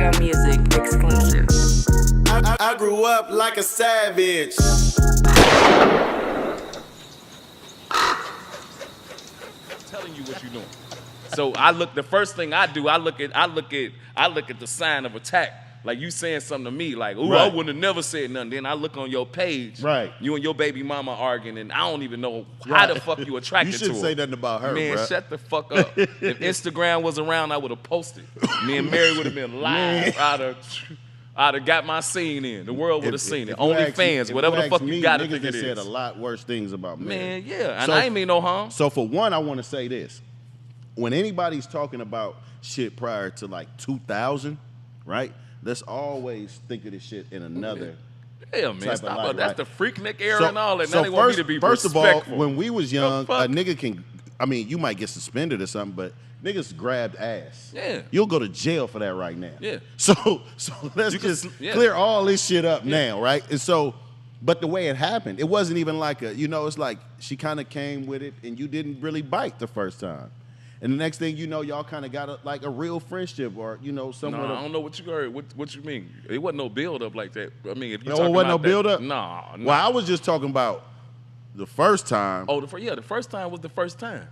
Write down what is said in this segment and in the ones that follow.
Your Music exclusive. I grew up like a savage. Telling you what you're doing. So the first thing I do, I look at the sign of attack. Like you saying something to me, like, ooh, I wouldn't have never said nothing. Then I look on your page, right? You and your baby mama arguing, and I don't even know how the fuck you attracted to her. You shouldn't say nothing about her, man. Bro. Shut the fuck up. If Instagram was around, I would have posted. Me and Mary would have been live. I'd have got my scene in. The world would have seen it. OnlyFans, whatever the fuck you got to think it is. Said a lot worse things about me. Man, yeah, and I ain't mean no harm. So for one, I want to say this: when anybody's talking about shit prior to like 2000, right? Let's always think of this shit in another. Hell, man, stop. Light, that's right? The Freaknik era so, and all that. So now they want me to be first respectful. of all, when we was young, a nigga can, I mean, you might get suspended or something, but niggas grabbed ass. Yeah. You'll go to jail for that right now. Yeah. So let's just clear all this shit up now, right? And so, but the way it happened, it wasn't even like it's like she kind of came with it and you didn't really bite the first time. And the next thing you know, y'all kind of got a real friendship, or somewhat. No, I don't know what you heard. What you mean? It wasn't no build up like that. I mean, if you it wasn't no build up. No. Well, I was just talking about the first time. Oh, the first time was the first time.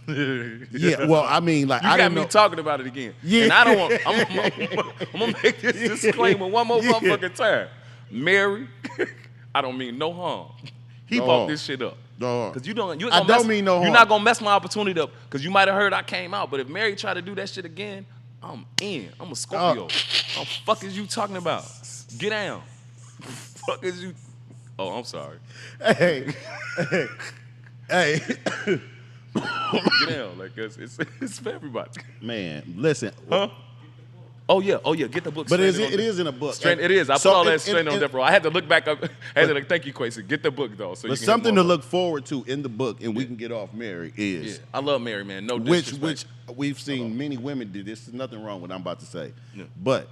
Yeah. Well, I mean, like you I got me talking about it again. Yeah. And I don't want. I'm gonna make this disclaimer one more motherfucking time. Mary, I don't mean no harm. He bought this shit up. Because I don't mean no harm. You're not gonna mess my opportunity up because you might have heard I came out. But if Mary tried to do that shit again, I'm in. I'm a Scorpio. What the fuck is you talking about? Get down. Fuck is you? Oh, I'm sorry. Hey. Get down. Like it's for everybody. Man, listen. Huh? Oh yeah, get the book. But it is in a book. It is. I put all that straight on death row. I had to look back up. Thank you, Quasi. Get the book though. But something to look forward to in the book, and we can get off Mary is. Yeah. I love Mary, man. No disrespect. Which we've seen many women do. There's nothing wrong with what I'm about to say, but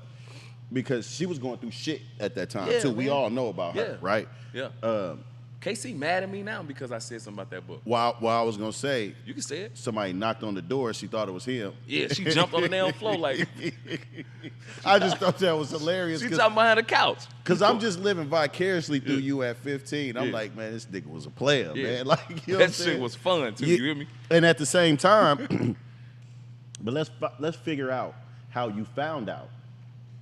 because she was going through shit at that time too. Man. We all know about her, right? Yeah. KC mad at me now because I said something about that book. Well, I was gonna say, you can say it. Somebody knocked on the door. She thought it was him. Yeah, she jumped on the damn floor like. I just thought that was hilarious. She jumped behind the couch. Because I'm just living vicariously through you at 15. I'm like, man, this nigga was a player, man. Like that shit was fun too. You hear me? And at the same time, but let's figure out how you found out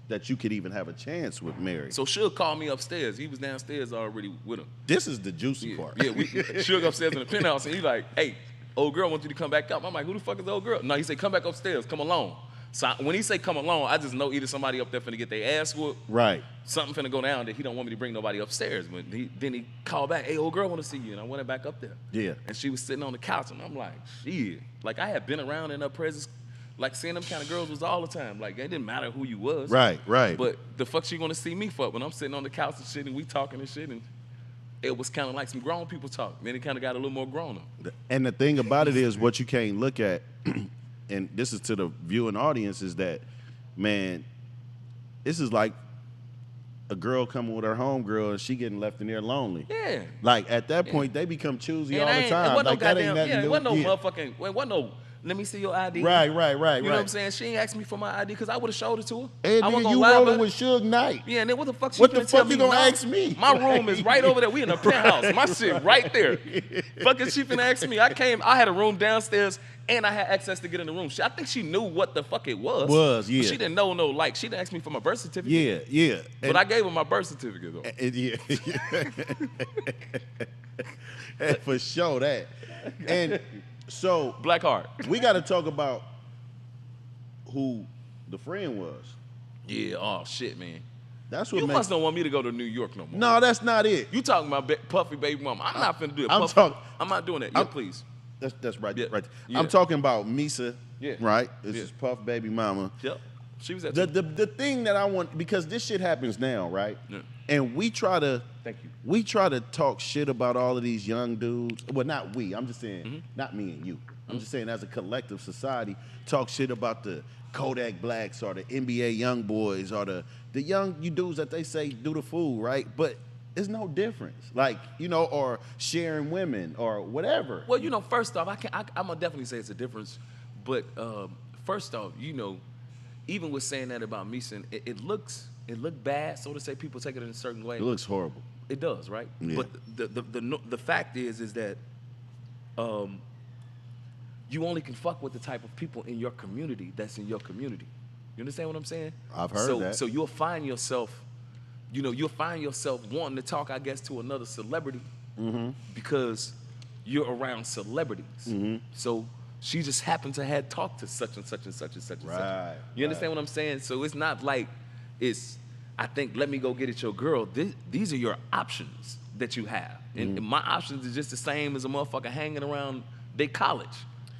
that you could even have a chance with Mary. So Suge called me upstairs. He was downstairs already with him. This is the juicy part. Yeah, Suge upstairs in the penthouse, and he like, hey, old girl wants you to come back up. I'm like, who the fuck is the old girl? No, he said, come back upstairs, come along. So when he say come along, I just know either somebody up there finna get their ass whooped. Right. Something finna go down that he don't want me to bring nobody upstairs. But then he called back, hey, old girl want to see you. And I went back up there. Yeah. And she was sitting on the couch, and I'm like, shit. Like, I had been around in her presence. Like, seeing them kind of girls was all the time. Like, it didn't matter who you was. Right. But the fuck she gonna see me for when I'm sitting on the couch and shit and we talking and shit, and it was kind of like some grown people talk. Then it kind of got a little more grown up. And the thing about it is what you can't look at, and this is to the viewing audience, is that, man, this is like a girl coming with her homegirl and she getting left in there lonely. Yeah. Like, at that point, they become choosy all the time. Like, that ain't nothing new. It wasn't no motherfucking, it wasn't no, let me see your ID. Right. You know what I'm saying? She ain't asked me for my ID because I would have showed it to her. And I then gonna you lie rolling about with Suge Knight. Yeah, and then what the fuck What the fuck you gonna ask me? My room is right over there. We in a penthouse. My shit right there. Fucking she finna ask me. I had a room downstairs and I had access to get in the room. I think she knew what the fuck it was. Yeah. But she didn't know, she didn't ask me for my birth certificate. Yeah. But I gave her my birth certificate though. Yeah. And for sure that. And so Black Heart. We got to talk about who the friend was. Yeah. Oh shit, man. That's what you must don't want me to go to New York no more. No, that's not it. You talking about Puffy baby mama? I'm not finna do it. I'm not doing that. Yeah, please. That's right. Yeah. Right. Yeah. I'm talking about Misa. Yeah. Right. This is Puff baby mama. Yep. She was at the thing that I want, because this shit happens now, right? Yeah. And we try to. Thank you. We try to talk shit about all of these young dudes. Well, not we. I'm just saying, not me and you. I'm just saying, as a collective society, talk shit about the Kodak Blacks or the NBA young boys or the young dudes that they say do the fool, right? But it's no difference, like, or sharing women or whatever. Well, first off, I'm gonna definitely say it's a difference. But first off, even with saying that about Meeson, it looked bad, so to say. People take it in a certain way. It looks horrible. It does, right? Yeah. But the fact is that you only can fuck with the type of people in your community that's in your community. You understand what I'm saying? I've heard that. So you'll find yourself, wanting to talk, I guess, to another celebrity because you're around celebrities. So she just happened to have talked to such and such and such and such and such. You understand what I'm saying? So it's not like I think, let me go get it your girl. These are your options that you have. And my options is just the same as a motherfucker hanging around their college.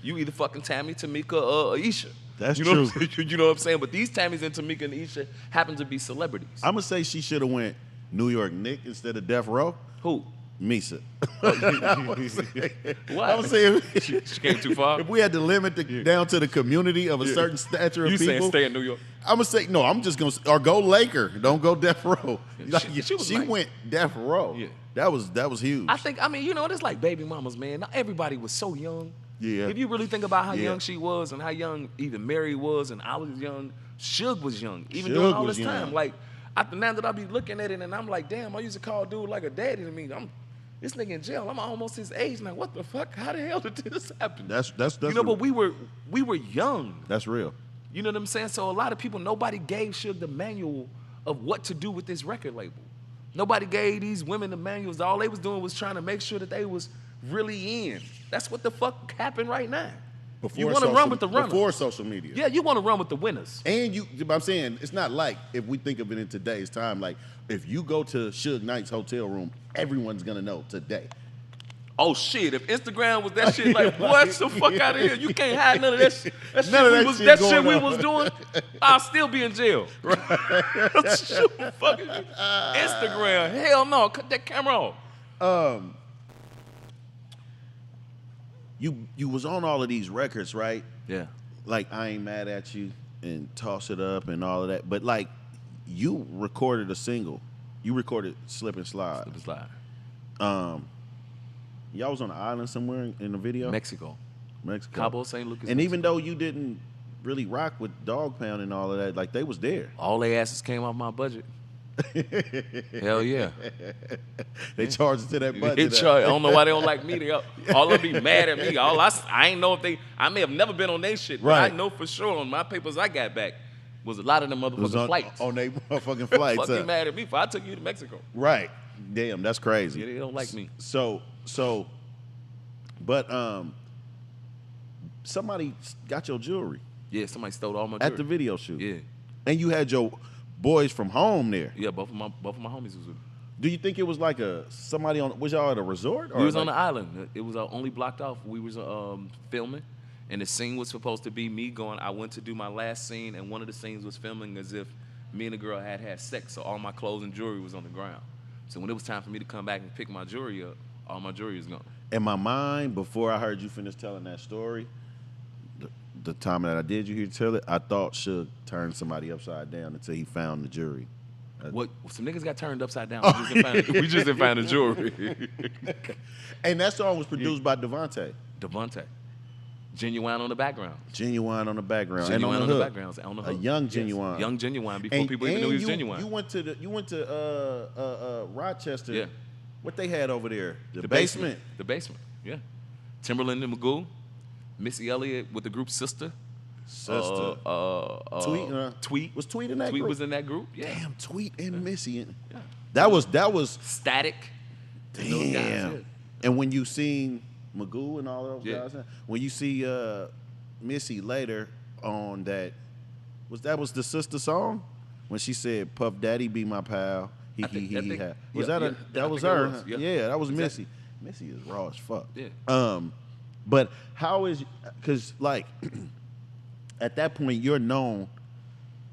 You either fucking Tammy, Tamika, or Aisha. That's true. You know what I'm saying? But these Tammys and Tamika and Aisha happen to be celebrities. I'm going to say she should have went New York Nick instead of Death Row. Who? Misa. Why? I'm saying she came too far. If we had to limit down to the community of a certain stature of people. You saying stay in New York? I'm gonna say no. I'm just gonna or go Laker. Don't go Death Row. She nice. Went Death Row. Yeah. That was huge. I mean, it's like baby mamas, man. Not everybody was so young. Yeah. If you really think about how young she was and how young even Mary was and I was young, Suge was young. Even during all this time. Like, now that I be looking at it and I'm like, damn, I used to call a dude like a daddy to me. This nigga in jail. I'm almost his age now. What the fuck? How the hell did this happen? That's but we were young. That's real. You know what I'm saying? So a lot of people, nobody gave Suge the manual of what to do with this record label. Nobody gave these women the manuals. All they was doing was trying to make sure that they was really in. That's what the fuck happened right now. You want to run with the runners. Before social media. Yeah, you want to run with the winners. And I'm saying, it's not like, if we think of it in today's time, like, if you go to Suge Knight's hotel room, everyone's going to know today. Oh, shit. If Instagram was that shit, like, what the fuck out of here? You can't hide none of that shit. That shit we was doing, I'll still be in jail. Right. Fucking Instagram. Hell no. Cut that camera off. You was on all of these records, right? Yeah. Like, I Ain't Mad at You and Toss It Up and all of that. But, like, you recorded a single. You recorded Slip and Slide. Slip and Slide. Y'all was on an island somewhere in the video? Mexico. Cabo, St. Lucas. And even though you didn't really rock with Dog Pound and all of that, like, they was there. All they asses came off my budget. Hell yeah. They charged it to that budget. I don't know why they don't like me. All of them be mad at me. I ain't know if I may have never been on their shit, but I know for sure on my papers I got back was a lot of them motherfucking flights. On their motherfucking flights. Fuck, be mad at me for I took you to Mexico. Right. Damn, that's crazy. Yeah, they don't like me. But somebody got your jewelry. Yeah, somebody stole all my jewelry. At the video shoot. Yeah. And you had your boys from home there. Yeah, both of my homies was with me. Do you think it was like somebody was y'all at a resort? Or we was on the island. It was only blocked off. We was filming, and the scene was supposed to be me going. I went to do my last scene, and one of the scenes was filming as if me and the girl had sex. So all my clothes and jewelry was on the ground. So when it was time for me to come back and pick my jewelry up, all my jewelry was gone. In my mind, before I heard you finish telling that story, the time that I did you hear tell it, I thought Suge turned somebody upside down until he found the jewelry. What? Some niggas got turned upside down. We just didn't find the jewelry. And that song was produced by Devontae. Genuine on the background. Genuine on the background. Genuine and on the background. On the hook. A young Genuine. Yes. Young Genuine before people even knew he was Genuine. You went to Rochester. Yeah. What they had over there? The basement. The basement. Yeah. Timberland and Magoo, Missy Elliott with the group Sister. Tweet. Was Tweet in that group? Tweet was in that group. Yeah. Damn, Tweet and Missy. Yeah. That was Static. Damn. Guys, yeah. And when you seen Magoo and all those guys, when you see Missy later on that was the Sister song when she said Puff Daddy be my pal. He had. Was that was her? Was, yeah, that was Missy. Missy is raw as fuck. Yeah. But how is, because like at that point you're known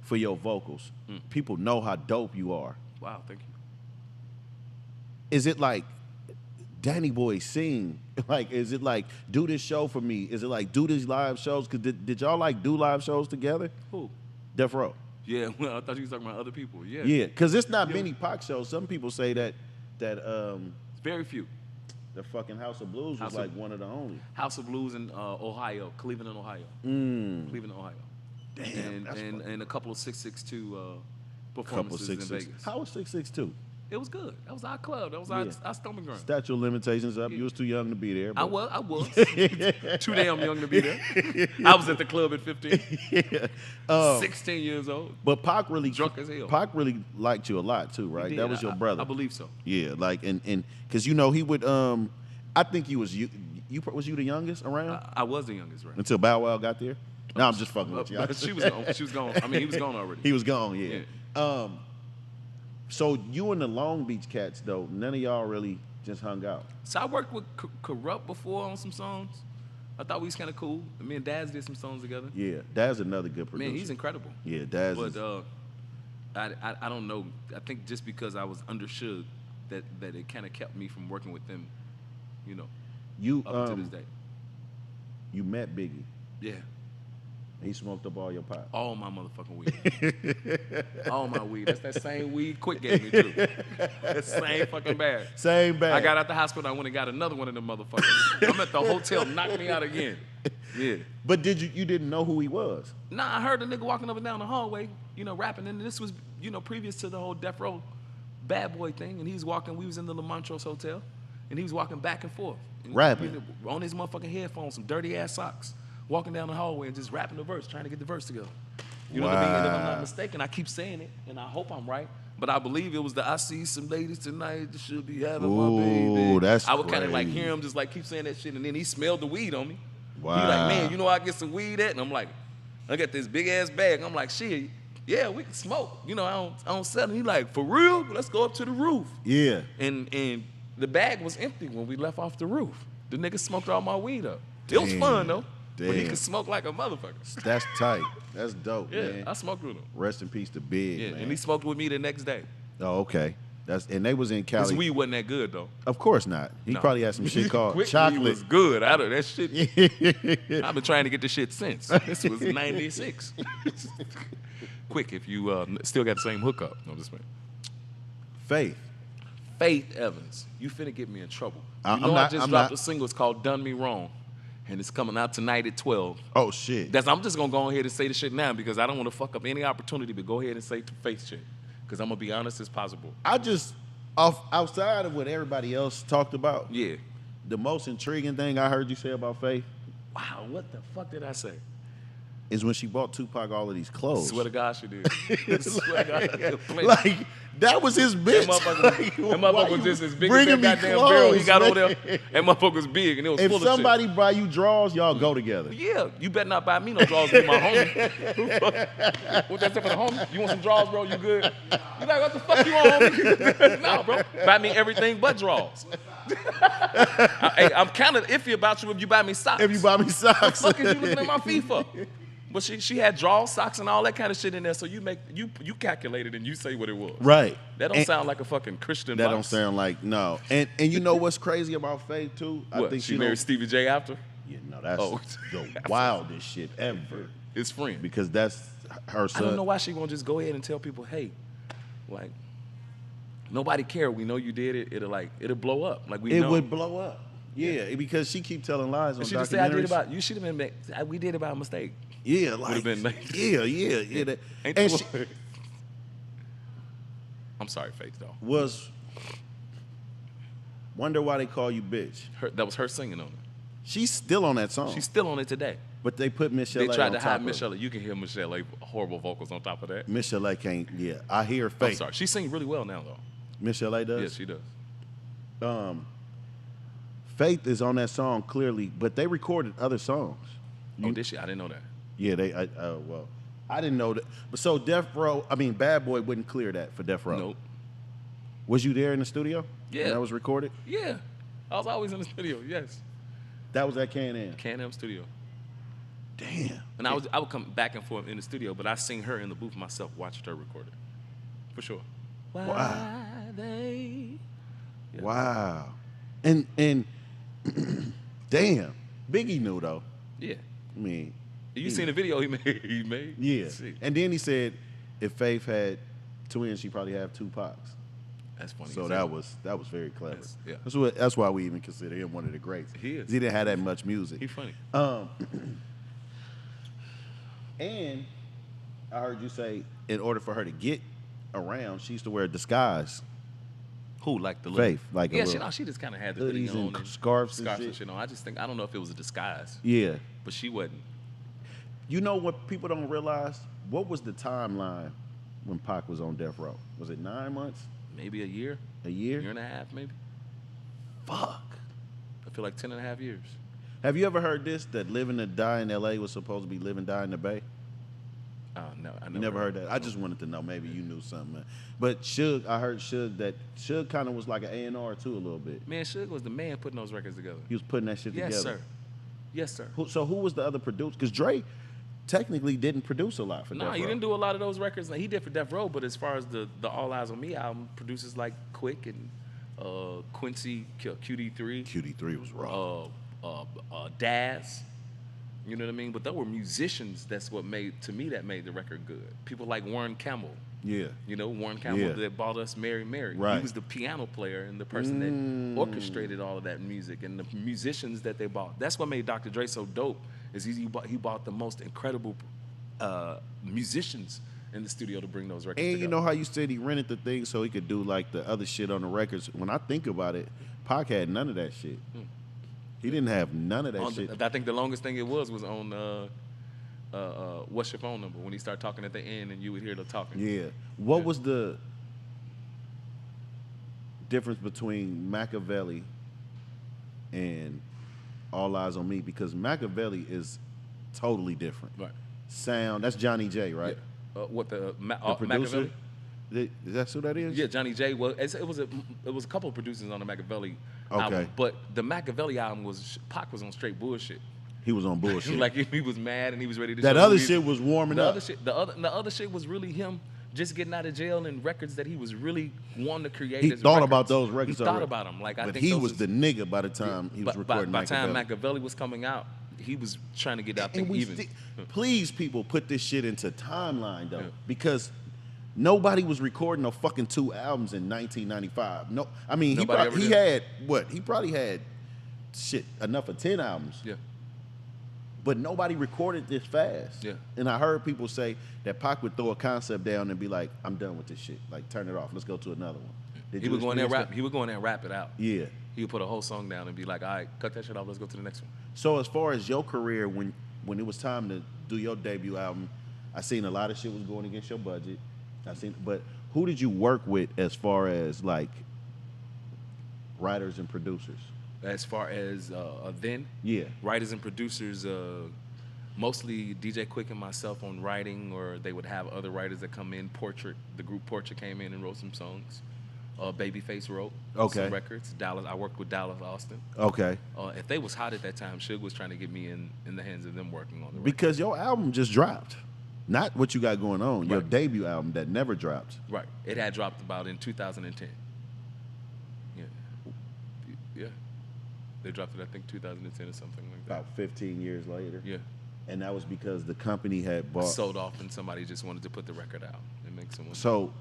for your vocals. People know how dope you are. Wow, thank you. Is it like Danny Boy sing? Like, is it like do this show for me? Is it like do these live shows? Cause did y'all like do live shows together? Who? Death Row. Yeah, well, I thought you was talking about other people. Yeah. Yeah, because it's not many Pac shows. Some people say that very few. The fucking House of Blues was one of the only. House of Blues in Ohio, Cleveland, Ohio. Cleveland, Ohio. Damn, and a couple of 662 performances in Vegas. How was 662? It was good. That was our club. That was our stomping ground. Statute of limitations up. You was too young to be there. I was. Too damn young to be there. I was at the club at 15. 16 years old. But Pac really drunk as hell. Pac really liked you a lot too, right? That was your brother. I believe so. Yeah, like and because you know he would I think he was you was you the youngest around? I was the youngest, right? Until Bow Wow got there. No, I'm just fucking with you. She was gone. She was gone. I mean, he was gone already. He was gone. Yeah. So you and the Long Beach cats though, none of y'all really just hung out. So I worked with Corrupt before on some songs. I thought we was kind of cool. Me and Daz did some songs together. Yeah, Daz another good producer. Man, he's incredible. Yeah, Daz. But I don't know. I think just because I was under Suge, that it kind of kept me from working with them. You know. You up to this day. You met Biggie. Yeah. He smoked up all your pot. All my motherfucking weed. All my weed. That's that same weed Quick gave me too. That same fucking bag. Same bag. I got out the hospital. I went and got another one of them motherfuckers. I'm at the hotel, knocked me out again. Yeah. But you didn't know who he was? Nah, I heard the nigga walking up and down the hallway, you know, rapping. And this was, you know, previous to the whole Death Row Bad Boy thing. And he was walking. We was in the La Montrose Hotel, and he was walking back and forth. And, rapping. On his motherfucking headphones, some dirty ass socks. Walking down the hallway and just rapping the verse, trying to get the verse together. You know what I mean? And if I'm not mistaken, I keep saying it, and I hope I'm right, but I believe it was the I see some ladies tonight that should be having my baby. That's I would kind of crazy. like hear him just like keep saying that shit, and then he smelled the weed on me. Wow. He like, man, you know where I get some weed at? And I'm like, I got this big ass bag. I'm like, shit, yeah, we can smoke. You know, I don't sell it. He like, for real? Let's go up to the roof. Yeah. And the bag was empty when we left off the roof. The nigga smoked all my weed up. It was fun though. Damn. But he could smoke like a motherfucker. That's tight. That's dope, Yeah, man. I smoked with him. Rest in peace to Big, Yeah, man. and he smoked with me the next day. Oh, okay. And they was in Cali. His weed wasn't that good though. Of course not. He No. probably had some shit called Quick chocolate. weed was good. Out of that shit. I've been trying to get this shit since. This was '96. Quick, if you still got the same hookup. No, this man. Faith Evans, you finna get me in trouble. You know I just dropped a single. It's called "Done Me Wrong." And it's coming out tonight at 12. Oh, shit. I'm just going to go ahead and say the shit now because I don't want to fuck up any opportunity, but go ahead and say to Faith shit because I'm going to be honest as possible. I just, outside of what everybody else talked about, Yeah. the most intriguing thing I heard you say about Faith Wow, what the fuck did I say? is when she bought Tupac all of these clothes. Swear to God she did. Swear to God. Like, that was his bitch. That motherfucker was just as big as bringing that me goddamn barrel he clothes, got man. over there. That motherfucker was big and it was If full of shit. somebody buy you drawers, y'all go together. Yeah, you better not buy me no drawers with my homie. What that stuff for the homie? You want some drawers, bro? You good? You like, what the fuck you want, homie? No, bro. Buy me everything but drawers. I'm kind of iffy about you if you buy me socks. If you buy me socks. What the fuck is you looking at my feet for? But she had drawers, socks, and all that kind of shit in there. So you calculate it and you say what it was. Right. That don't sound like a fucking Christian. That box. don't sound like, no. And you know what's crazy about Faith too? What? I think She married Stevie J after? Yeah, no, that's the wildest shit ever. His friend. Because that's her son. I don't know why she won't just go ahead and tell people, hey, like, nobody care. We know you did it. It'll blow up. Like we know. It would blow up. Yeah, because she keep telling lies on She just say I did documentaries. you should have been. We did it by mistake. Yeah, like Would've been nice. yeah. Ain't And that she what- I'm sorry, Faith though. was wonder why they call you bitch. That was her singing on it. She's still on that song. She's still on it today. But they put Michelle. They tried on to top hide of Michelle. You can hear Michelle horrible vocals on top of that. Michelle can't. Yeah, I hear Faith. I'm sorry. She sings really well now though. Michelle does. Yes, she does. Faith is on that song clearly, but they recorded other songs. Oh, did she? I didn't know that. Yeah, well, I didn't know that. But so Bad Boy wouldn't clear that for Death Row. Nope. Was you there in the studio? Yeah. When that was recorded? Yeah. I was always in the studio. Yes. That was at Can-Am. Can-Am studio. Damn. And I would come back and forth in the studio, but I sing her in the booth myself, watched her record it. For sure. Wow. Yeah. Wow. And damn, Biggie knew though. Yeah. I mean, You seen the video he made? Yeah. See. And then he said, if Faith had twins, she probably have two Pacs. That's funny. So that was very clever. Yeah. That's why we even consider him one of the greats. He is. He didn't have that much music. He's funny. And I heard you say in order for her to get around, she used to wear a disguise. Who, like the Faith, like yeah, a she just kind of had the hoodies hoodie on and scarves and and shit. shit on. I don't know if it was a disguise. Yeah. But she wasn't. You know what people don't realize? What was the timeline when Pac was on death row? Was it 9 months? Maybe a year. A year? Year and a half, maybe. Fuck. I feel like 10 and a half years. Have you ever heard this, that Living to Die in L.A. was supposed to be Live and Die in the Bay? No, I Never heard that. I just wanted to know. Maybe you knew something. Man. But Suge, I heard Suge kind of was like an A&R too a little bit. Man, Suge was the man putting those records together. He was putting that shit together. Yes, sir. Yes, sir. So who was the other producer? Because Dre technically didn't produce a lot for Death Row. No, he didn't do a lot of those records. He did for Death Row, but as far as the All Eyes on Me album, producers like Quick and Quincy, QD3. QD3 was raw. Daz. You know what I mean? But they were musicians. That's what made the record good. People like Warren Campbell. Yeah. You know, Warren Campbell that bought us Mary Mary. Right. He was the piano player and the person that orchestrated all of that music and the musicians that they bought. That's what made Dr. Dre so dope, is he bought the most incredible musicians in the studio to bring those records And together. you know how you said he rented the thing so he could do like the other shit on the records? When I think about it, Pac had none of that shit. He didn't have none of that shit. I think the longest thing it was on What's Your Phone Number, when he started talking at the end and you would hear the talking. Yeah. What was the difference between Machiavelli and All Eyes on Me? Because Machiavelli is totally different. Right. Sound, that's Johnny J, right? Yeah. The producer? Machiavelli? Is that who that is? Yeah, Johnny J. Well, it was a couple of producers on the Machiavelli Okay. album, but the Machiavelli album Pac was on straight bullshit. He was on bullshit. Like he was mad and he was ready to. That show other who he- shit was warming the up. Other shit, the other shit was really him just getting out of jail and records that he was really wanting to create. He as thought records. about those records. He thought already. about them. Like I But think he those was the nigga by the time he was recording by the time Machiavelli. Machiavelli was coming out, he was trying to get out there And we even. please, people, put this shit into timeline though, Yeah. because nobody was recording no fucking 2 albums in 1995. No, I mean Nobody ever he did. had what? He probably had shit enough for 10 albums. Yeah. But nobody recorded this fast. Yeah. And I heard people say that Pac would throw a concept down and be like, "I'm done with this shit. Like, turn it off. Let's go to another one." Did He you would go in there experience rap. that? He would go in there and rap it out. Yeah. He would put a whole song down and be like, "All right, cut that shit off. Let's go to the next one." So as far as your career, when it was time to do your debut album, I seen a lot of shit was going against your budget. But who did you work with as far as like writers and producers? As far as then, Yeah. writers and producers, mostly DJ Quick and myself on writing, or they would have other writers that come in. The group Portrait came in and wrote some songs. Babyface wrote some records. I worked with Dallas Austin. Okay. If they was hot at that time, Suge was trying to get me in the hands of them working on the record. Because your album just dropped. Not what you got going on. Your Right. debut album that never dropped. Right. It had dropped about in 2010. Yeah. Yeah. They dropped it, I think, 2010 or something like that. About 15 years later. Yeah. And that was because the company had bought. Sold off and somebody just wanted to put the record out and make some money. So,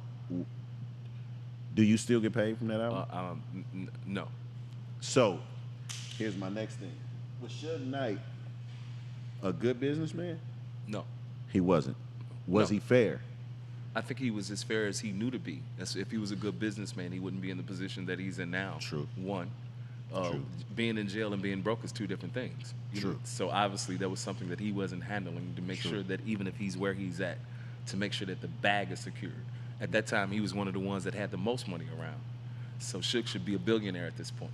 do you still get paid from that album? No. So, here's my next thing. Was Suge Knight a good businessman? No. He wasn't. Was No. he fair? I think he was as fair as he knew to be. If he was a good businessman, he wouldn't be in the position that he's in now. True. One. True. Being in jail and being broke is two different things. You True. know? So obviously there was something that he wasn't handling to make sure that even if he's where he's at, to make sure that the bag is secured. At that time, he was one of the ones that had the most money around. So Suge should be a billionaire at this point.